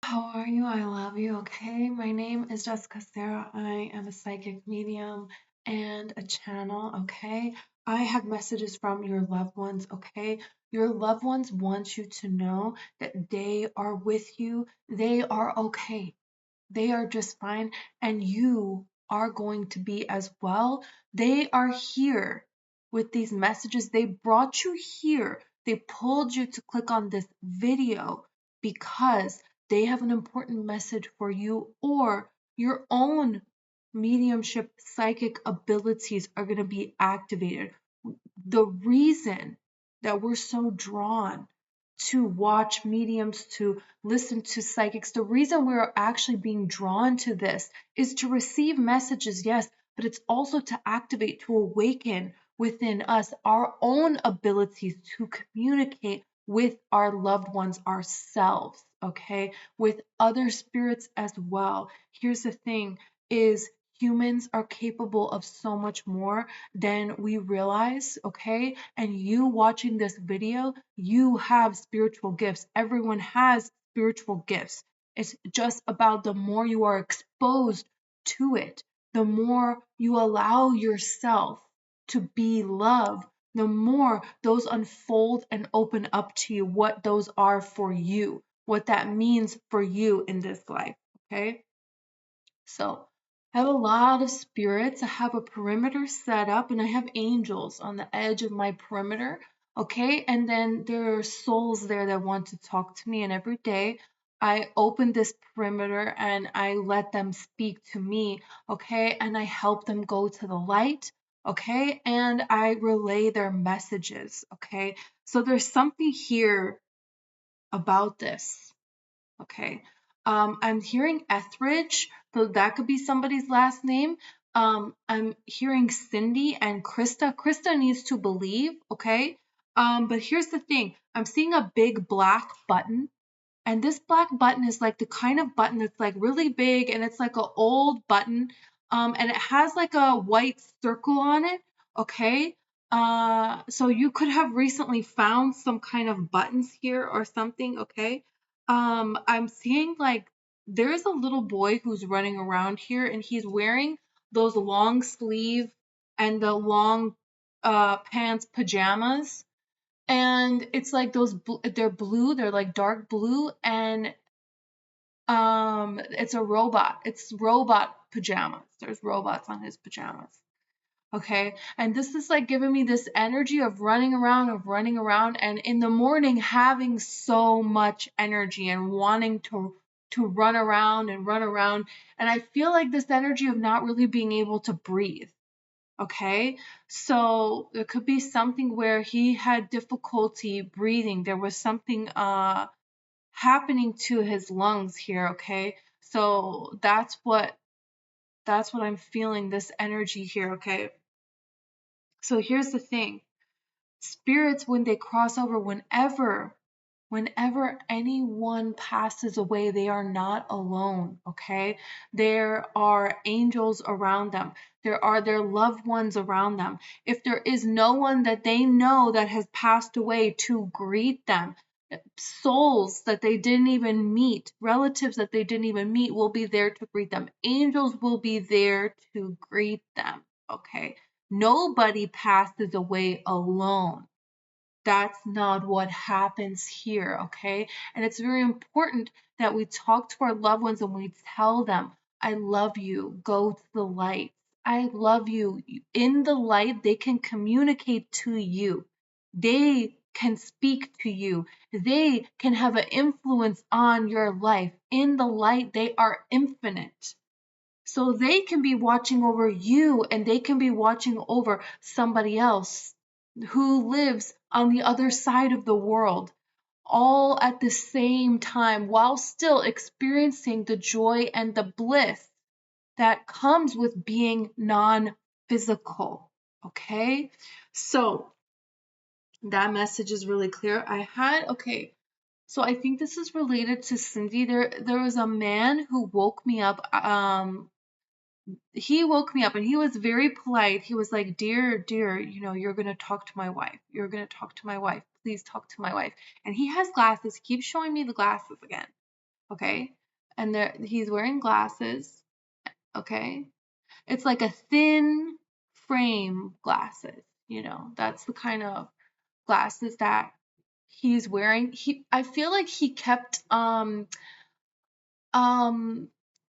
How are you? I love you. Okay. My name is Jessica Sarah. I am a psychic medium and a channel. Okay. I have messages from your loved ones. Okay. Your loved ones want you to know that they are with you. They are okay. They are just fine. And you are going to be as well. They are here with these messages. They brought you here. They pulled you to click on this video because they have an important message for you, or your own mediumship psychic abilities are going to be activated. The reason that we're so drawn to watch mediums, to listen to psychics, the reason we're actually being drawn to this is to receive messages, yes, but it's also to activate, to awaken within us our own abilities to communicate with our loved ones, ourselves, okay, with other spirits as well. Here's the thing is humans are capable of so much more than we realize, okay? And you watching this video, you have spiritual gifts. Everyone has spiritual gifts. It's just about the more you are exposed to it, the more you allow yourself to be love, the more those unfold and open up to you what those are for you, what that means for you in this life, okay? So I have a lot of spirits. I have a perimeter set up and I have angels on the edge of my perimeter. Okay. And then there are souls there that want to talk to me. And every day I open this perimeter and I let them speak to me. Okay. And I help them go to the light. Okay. And I relay their messages. Okay. So there's something here about this. Okay. I'm hearing Etheridge, so that could be somebody's last name. I'm hearing Cindy and Krista. Krista needs to believe, okay? But here's the thing. I'm seeing a big black button, and this black button is like the kind of button that's like really big and it's like an old button. And it has like a white circle on it, okay? So you could have recently found some kind of buttons here or something, okay? I'm seeing like there's a little boy who's running around here and he's wearing those long sleeve and the long pants pajamas, and it's like those they're blue, they're like dark blue, and it's a robot, it's robot pajamas, there's robots on his pajamas, okay? And this is like giving me this energy of running around, and in the morning having so much energy and wanting to run around and run around, and I feel like this energy of not really being able to breathe. Okay, so it could be something where he had difficulty breathing. There was something happening to his lungs here, okay? So that's what I'm feeling, this energy here, okay? So here's the thing. Spirits, when they cross over, whenever anyone passes away, they are not alone, okay? There are angels around them. There are their loved ones around them. If there is no one that they know that has passed away to greet them, souls that they didn't even meet, relatives that they didn't even meet will be there to greet them. Angels will be there to greet them, okay? Nobody passes away alone. That's not what happens here, okay? And it's very important that we talk to our loved ones and we tell them, I love you, go to the light. I love you. In the light, they can communicate to you. They can speak to you. They can have an influence on your life. In the light, they are infinite. So they can be watching over you and they can be watching over somebody else who lives on the other side of the world, all at the same time while still experiencing the joy and the bliss that comes with being non-physical. Okay? So that message is really clear. Okay. So I think this is related to Cindy. There was a man who woke me up. He woke me up and he was very polite. He was like, dear, you're going to talk to my wife. You're going to talk to my wife. Please talk to my wife. And he has glasses. He keeps showing me the glasses again. okay? And he's wearing glasses, okay? It's like a thin frame glasses, that's the kind of glasses that he's wearing. I feel like um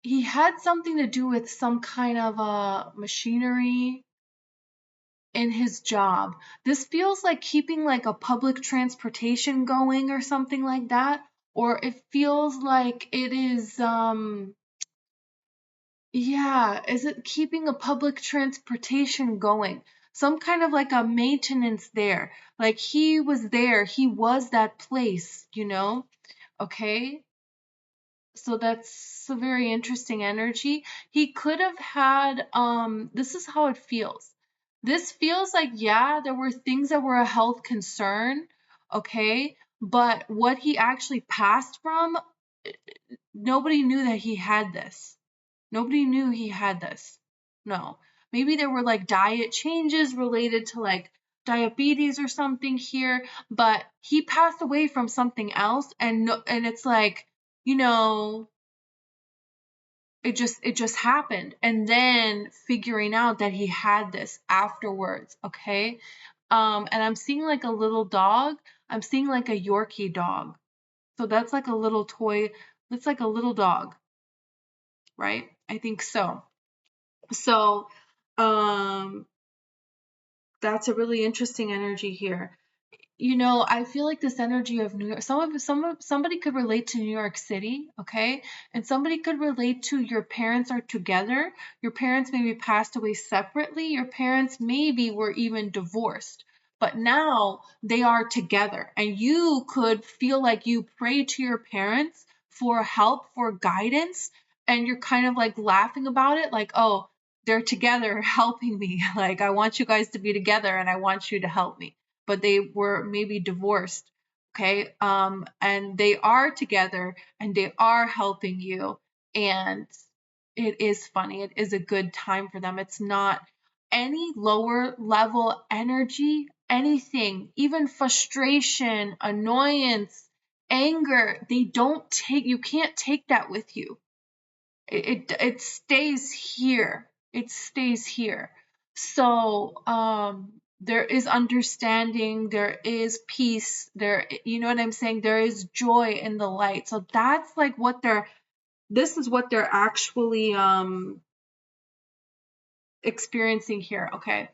he had something to do with some kind of machinery in his job. This feels like keeping like a public transportation going or something like that. Or it feels like it is yeah, is it keeping a public transportation going? Some kind of like a maintenance there. Like he was there, he was that place, Okay? So that's a very interesting energy. He could have had this is how it feels. This feels like, yeah, there were things that were a health concern, okay? But what he actually passed from, nobody knew that he had this. Nobody knew he had this. No. Maybe there were like diet changes related to like diabetes or something here, but he passed away from something else, and no, and it's like, you know, it just happened, and then figuring out that he had this afterwards, okay? And I'm seeing like a little dog. I'm seeing like a Yorkie dog. So that's like a little toy. That's like a little dog, right? I think so. So, um, that's a really interesting energy here. I feel like this energy of New York, somebody could relate to New York City, okay? And somebody could relate to your parents are together. Your parents maybe passed away separately. Your parents maybe were even divorced. But now they are together, and you could feel like you pray to your parents for help, for guidance, and you're kind of like laughing about it, like, oh, they're together helping me. Like, I want you guys to be together and I want you to help me, but they were maybe divorced, okay? And they are together and they are helping you, and it is funny. It is a good time for them. It's not any lower level energy, anything, even frustration, annoyance, anger. They don't take, you can't take that with you. It stays here. It stays here. So there is understanding, there is peace, there, you know what I'm saying? There is joy in the light. So that's like what this is what they're actually experiencing here, okay?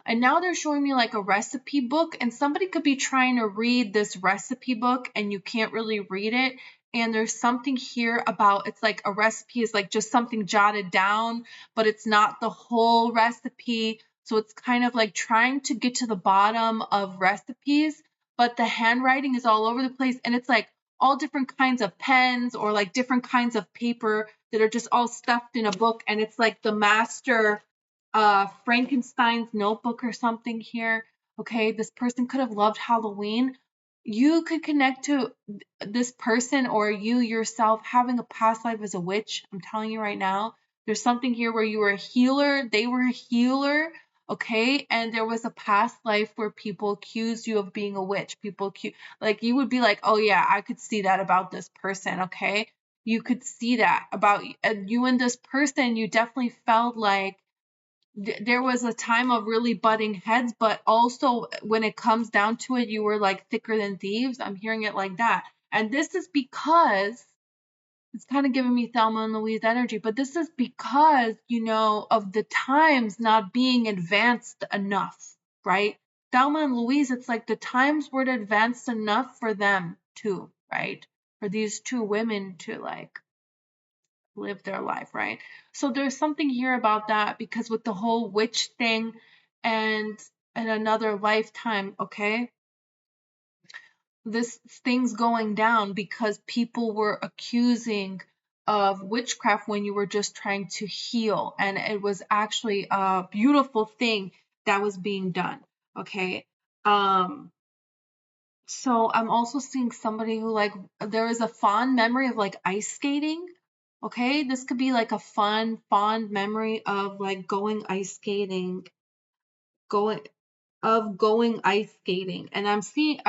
And now they're showing me like a recipe book, and somebody could be trying to read this recipe book and you can't really read it. And there's something here about, it's like a recipe is like just something jotted down, but it's not the whole recipe. So it's kind of like trying to get to the bottom of recipes, but the handwriting is all over the place, and it's like all different kinds of pens or like different kinds of paper that are just all stuffed in a book. And it's like the master Frankenstein's notebook or something here. Okay, this person could have loved Halloween. You could connect to this person or you yourself having a past life as a witch. I'm telling you right now. There's something here where you were a healer, they were a healer, okay? And there was a past life where people accused you of being a witch. Like you would be like, oh yeah, I could see that about this person, okay? You could see that about you and this person. You definitely felt like there was a time of really butting heads, but also when it comes down to it, you were like thicker than thieves. I'm hearing it like that. And this is because it's kind of giving me Thelma and Louise energy, but this is because, of the times not being advanced enough, right? Thelma and Louise, it's like the times weren't advanced enough for them too, right? For these two women to like live their life, right? So there's something here about that, because with the whole witch thing and another lifetime, okay? This thing's going down because people were accusing of witchcraft when you were just trying to heal, and it was actually a beautiful thing that was being done, okay? So I'm also seeing somebody who like there is a fond memory of like ice skating. Okay, this could be like a fond memory of like going ice skating, going. of going ice skating. And I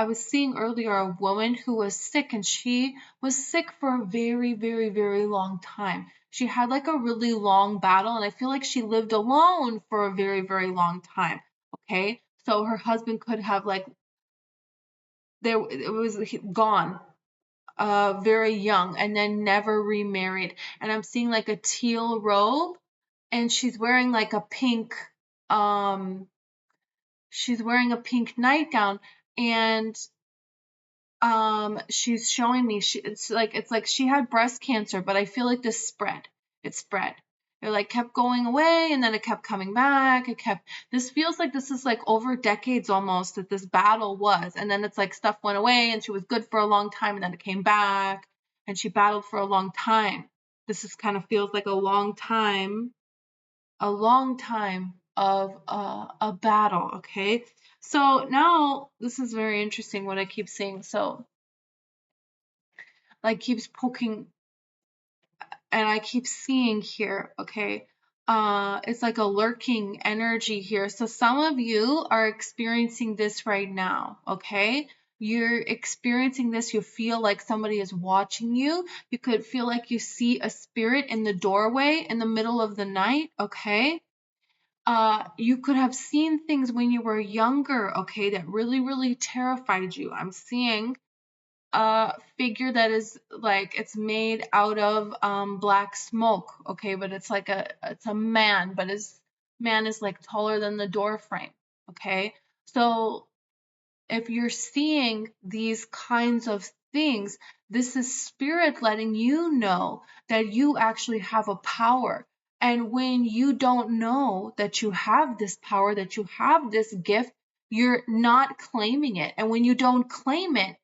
was seeing earlier a woman who was sick, and she was sick for a very, very, very long time. She had like a really long battle, and I feel like she lived alone for a very, very long time. Okay. So her husband could have like, it was gone very young, and then never remarried. And I'm seeing like a teal robe, and she's wearing a pink nightgown, and she's showing me, it's like she had breast cancer, but I feel like it spread. It like kept going away, and then it kept coming back. This feels like this is like over decades almost that this battle was, and then it's like stuff went away, and she was good for a long time, and then it came back, and she battled for a long time. This is kind of feels like a long time of a battle. Okay. So now this is very interesting what I keep seeing. So like keeps poking, and I keep seeing here, okay, it's like a lurking energy here. So some of you are experiencing this right now, okay? You're experiencing this, you feel like somebody is watching you. You could feel like you see a spirit in the doorway in the middle of the night, okay? You could have seen things when you were younger, okay, that really, really terrified you. I'm seeing a figure that is like it's made out of black smoke, okay, but it's a man, but his man is like taller than the door frame, okay? So if you're seeing these kinds of things, this is spirit letting you know that you actually have a power. And when you don't know that you have this power, that you have this gift, you're not claiming it. And when you don't claim it,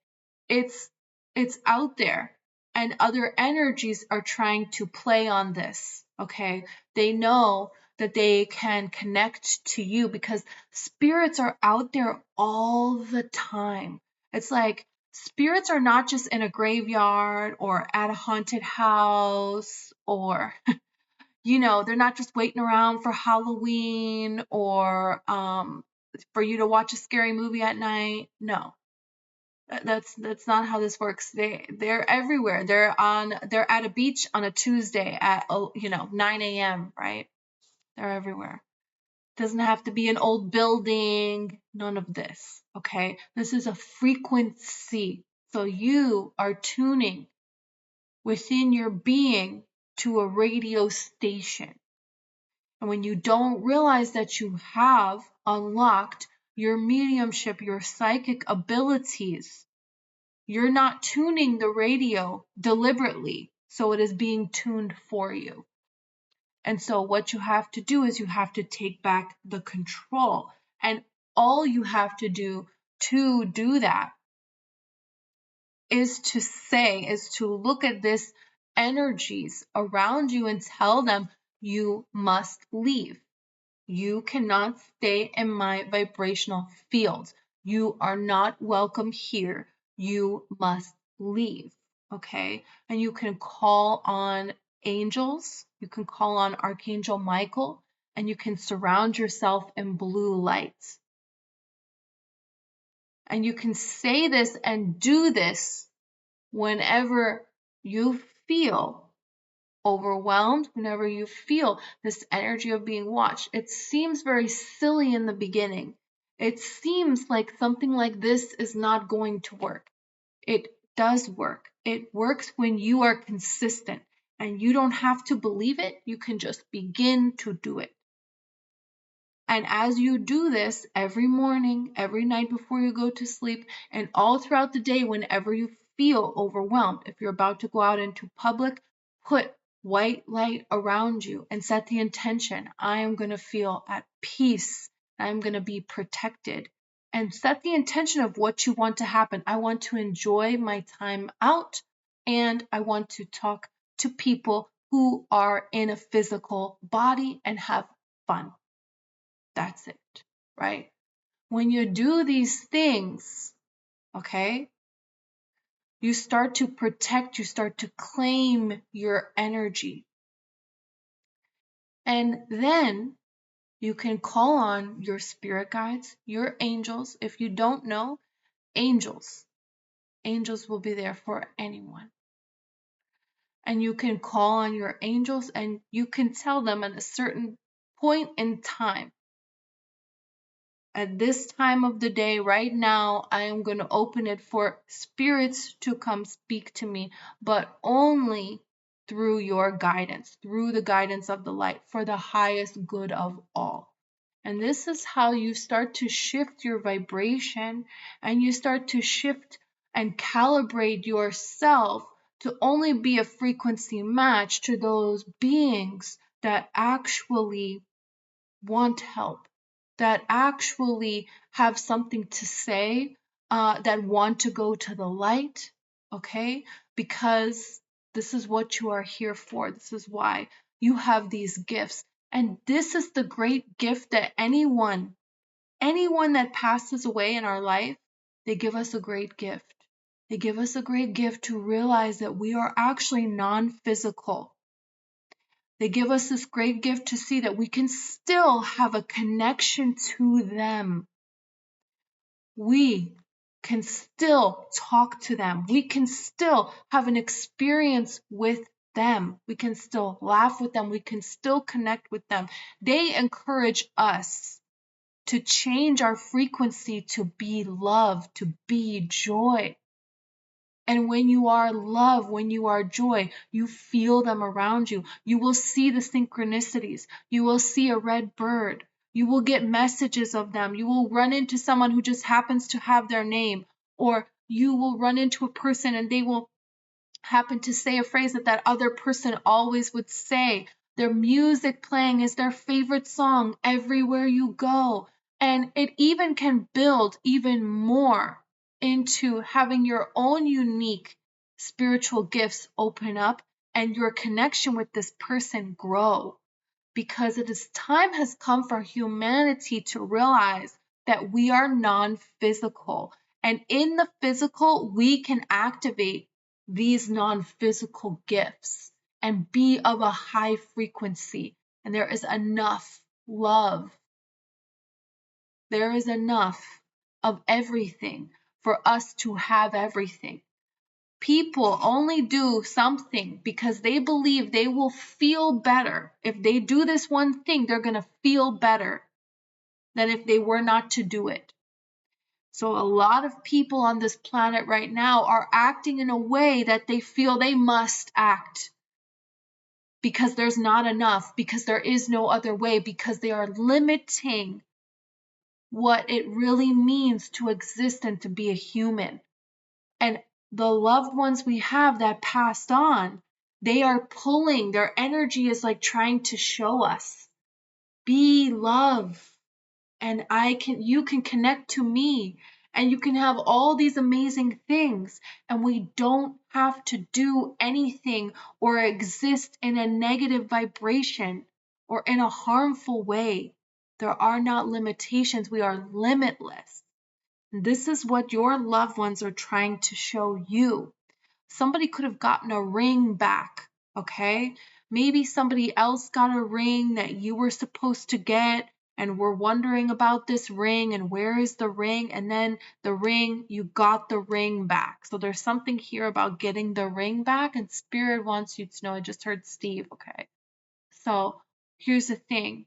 it's it's out there, and other energies are trying to play on this, okay? They know that they can connect to you because spirits are out there all the time. It's like spirits are not just in a graveyard or at a haunted house, or they're not just waiting around for Halloween or for you to watch a scary movie at night. No, that's not how this works. They're everywhere. They're at a beach on a Tuesday at 9 a.m., right? They're everywhere. Doesn't have to be an old building. None of this. Okay? This is a frequency. So you are tuning within your being to a radio station. And when you don't realize that you have unlocked your mediumship, your psychic abilities, you're not tuning the radio deliberately, so it is being tuned for you. And so what you have to do is you have to take back the control. And all you have to do that is to look at this energies around you and tell them you must leave. You cannot stay in my vibrational field. You are not welcome here. You must leave. Okay? And you can call on angels. You can call on Archangel Michael, and you can surround yourself in blue lights. And you can say this and do this whenever you feel overwhelmed, whenever you feel this energy of being watched. It seems very silly in the beginning. It seems like something like this is not going to work. It does work. It works when you are consistent, and you don't have to believe it. You can just begin to do it. And as you do this every morning, every night before you go to sleep, and all throughout the day, whenever you feel overwhelmed, if you're about to go out into public, put white light around you and set the intention. I am going to feel at peace. I'm going to be protected. And set the intention of what you want to happen. I want to enjoy my time out, and I want to talk to people who are in a physical body and have fun. That's it, right? When you do these things, okay, you start to protect, you start to claim your energy. And then You can call on your spirit guides, your angels. If you don't know, angels. Angels will be there for anyone. And you can call on your angels and you can tell them at a certain point in time, at this time of the day, right now, I am going to open it for spirits to come speak to me, but only through your guidance, through the guidance of the light, for the highest good of all. And this is how you start to shift your vibration, and you start to shift and calibrate yourself to only be a frequency match to those beings that actually want help, that actually have something to say, that want to go to the light, okay? Because this is what you are here for. This is why you have these gifts. And this is the great gift that anyone that passes away in our life, they give us a great gift. They give us a great gift to realize that we are actually non-physical. They give us this great gift to see that we can still have a connection to them. We can still talk to them. We can still have an experience with them. We can still laugh with them. We can still connect with them. They encourage us to change our frequency to be love, to be joy. And when you are love, when you are joy, you feel them around you. You will see the synchronicities. You will see a red bird. You will get messages of them. You will run into someone who just happens to have their name, or you will run into a person and they will happen to say a phrase that that other person always would say. Their music playing is their favorite song everywhere you go. And it even can build even more into having your own unique spiritual gifts open up and your connection with this person grow. Because it is time has come for humanity to realize that we are non-physical. And in the physical, we can activate these non-physical gifts and be of a high frequency. And there is enough love. There is enough of everything for us to have everything. People only do something because they believe they will feel better. If they do this one thing, they're going to feel better than if they were not to do it. So a lot of people on this planet right now are acting in a way that they feel they must act because there's not enough, because there is no other way, because they are limiting what it really means to exist and to be a human. And the loved ones we have that passed on, they are pulling, their energy is like trying to show us, be love. And you can connect to me and you can have all these amazing things. And we don't have to do anything or exist in a negative vibration or in a harmful way. There are not limitations. We are limitless. This is what your loved ones are trying to show you. Somebody could have gotten a ring back, okay? Maybe somebody else got a ring that you were supposed to get and were wondering about this ring and where is the ring, and then the ring, you got the ring back. So there's something here about getting the ring back, and Spirit wants you to know. I just heard Steve, okay? So here's the thing.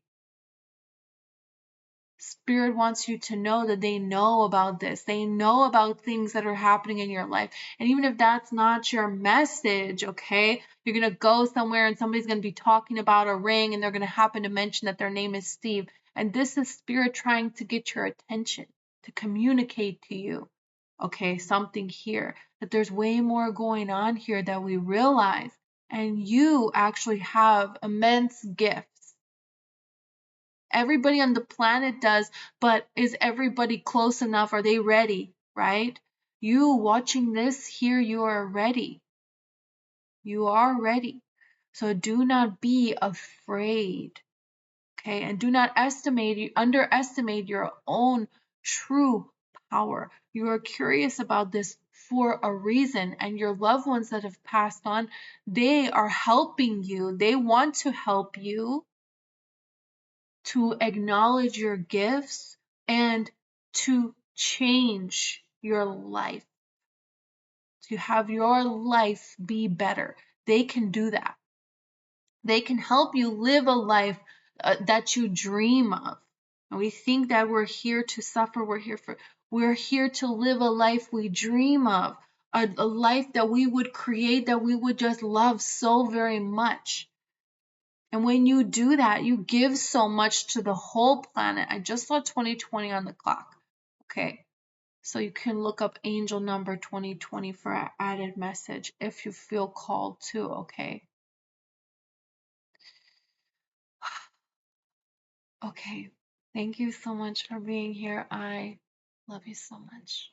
Spirit wants you to know that they know about this. They know about things that are happening in your life. And even if that's not your message, okay, you're going to go somewhere and somebody's going to be talking about a ring and they're going to happen to mention that their name is Steve. And this is Spirit trying to get your attention, to communicate to you, okay, something here, that there's way more going on here that we realize. And you actually have immense gifts. Everybody on the planet does, but is everybody close enough? Are they ready, right? You watching this here, you are ready. You are ready. So do not be afraid, okay? And do not underestimate your own true power. You are curious about this for a reason, and your loved ones that have passed on, they are helping you. They want to help you. to acknowledge your gifts, and to change your life, to have your life be better. They can do that. They can help you live a life that you dream of. And we think that we're here to suffer. We're here to live a life we dream of, a life that we would create, that we would just love so very much. And when you do that, you give so much to the whole planet. I just saw 2020 on the clock. Okay. So you can look up angel number 2020 for an added message if you feel called to, okay? Okay. Thank you so much for being here. I love you so much.